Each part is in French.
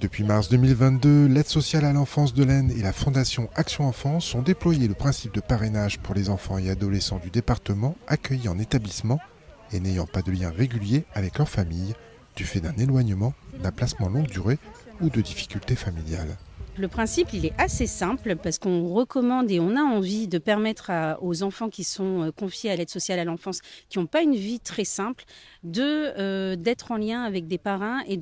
Depuis mars 2022, l'aide sociale à l'enfance de l'Aisne et la Fondation Action Enfance ont déployé le principe de parrainage pour les enfants et adolescents du département accueillis en établissement et n'ayant pas de lien régulier avec leur famille, du fait d'un éloignement, d'un placement longue durée ou de difficultés familiales. Le principe, il est assez simple parce qu'on recommande et on a envie de permettre aux enfants qui sont confiés à l'aide sociale à l'enfance, qui n'ont pas une vie très simple, d'être en lien avec des parrains et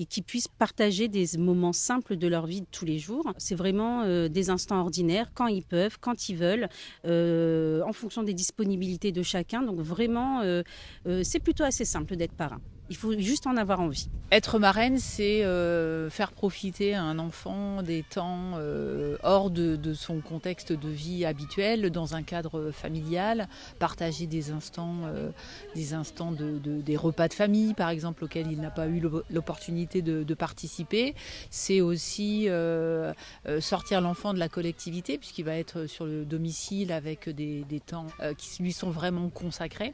qui puissent partager des moments simples de leur vie de tous les jours. C'est vraiment des instants ordinaires, quand ils peuvent, quand ils veulent, en fonction des disponibilités de chacun. Donc vraiment, c'est plutôt assez simple d'être parrain. Il faut juste en avoir envie. Être marraine, c'est faire profiter à un enfant des temps hors de son contexte de vie habituel, dans un cadre familial, partager des instants des repas de famille, par exemple, auxquels il n'a pas eu l'opportunité de participer. C'est aussi sortir l'enfant de la collectivité, puisqu'il va être sur le domicile avec des temps qui lui sont vraiment consacrés.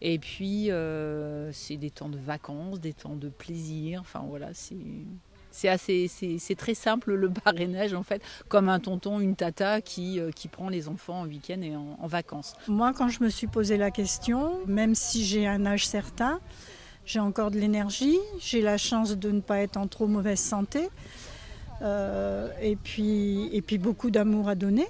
Et puis, c'est des temps de vacances, des temps de plaisir. Enfin voilà, c'est très simple le parrainage en fait, comme un tonton, une tata qui prend les enfants en week-end et en vacances. Moi, quand je me suis posé la question, même si j'ai un âge certain, j'ai encore de l'énergie, j'ai la chance de ne pas être en trop mauvaise santé, et puis beaucoup d'amour à donner.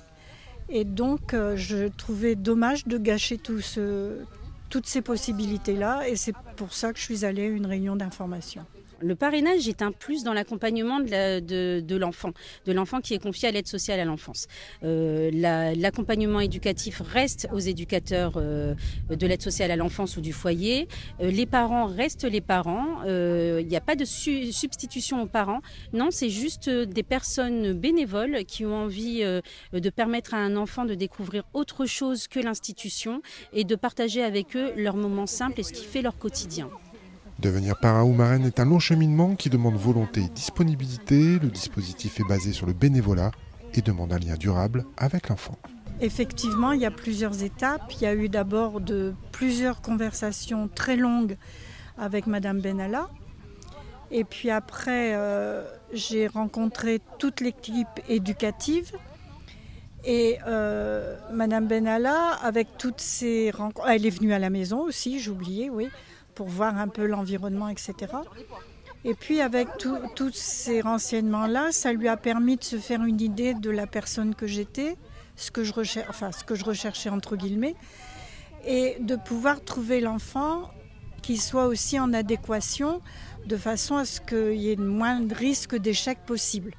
Et donc, je trouvais dommage de gâcher toutes ces possibilités-là, et c'est pour ça que je suis allée à une réunion d'information. Le parrainage est un plus dans l'accompagnement de l'enfant qui est confié à l'aide sociale à l'enfance. L'accompagnement éducatif reste aux éducateurs de l'aide sociale à l'enfance ou du foyer. Les parents restent les parents. Il n'y a pas de substitution aux parents. Non, c'est juste des personnes bénévoles qui ont envie de permettre à un enfant de découvrir autre chose que l'institution et de partager avec eux leurs moments simples et ce qui fait leur quotidien. Devenir parrain ou marraine est un long cheminement qui demande volonté et disponibilité. Le dispositif est basé sur le bénévolat et demande un lien durable avec l'enfant. Effectivement, il y a plusieurs étapes. Il y a eu d'abord plusieurs conversations très longues avec Madame Benalla. Et puis après, j'ai rencontré toute l'équipe éducative. Et Madame Benalla, avec toutes ces rencontres, elle est venue à la maison aussi, j'ai oublié, oui, pour voir un peu l'environnement, etc. Et puis avec tous ces renseignements-là, ça lui a permis de se faire une idée de la personne que j'étais, ce que je recherchais entre guillemets, et de pouvoir trouver l'enfant qui soit aussi en adéquation, de façon à ce qu'il y ait le moins de risques d'échec possible.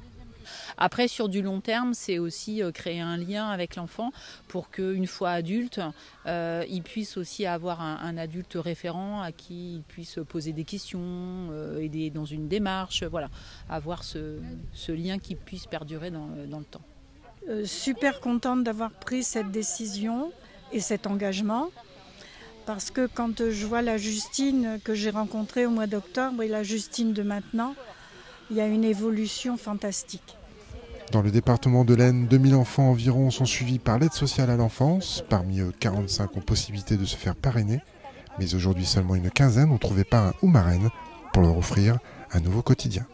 Après, sur du long terme, c'est aussi créer un lien avec l'enfant pour qu'une fois adulte, il puisse aussi avoir un adulte référent à qui il puisse poser des questions, aider dans une démarche, voilà, avoir ce lien qui puisse perdurer dans le temps. Super contente d'avoir pris cette décision et cet engagement, parce que quand je vois la Justine que j'ai rencontrée au mois d'octobre et la Justine de maintenant, il y a une évolution fantastique. Dans le département de l'Aisne, 2000 enfants environ sont suivis par l'aide sociale à l'enfance. Parmi eux, 45 ont possibilité de se faire parrainer. Mais aujourd'hui, seulement une quinzaine ont trouvé parrain ou marraine pour leur offrir un nouveau quotidien.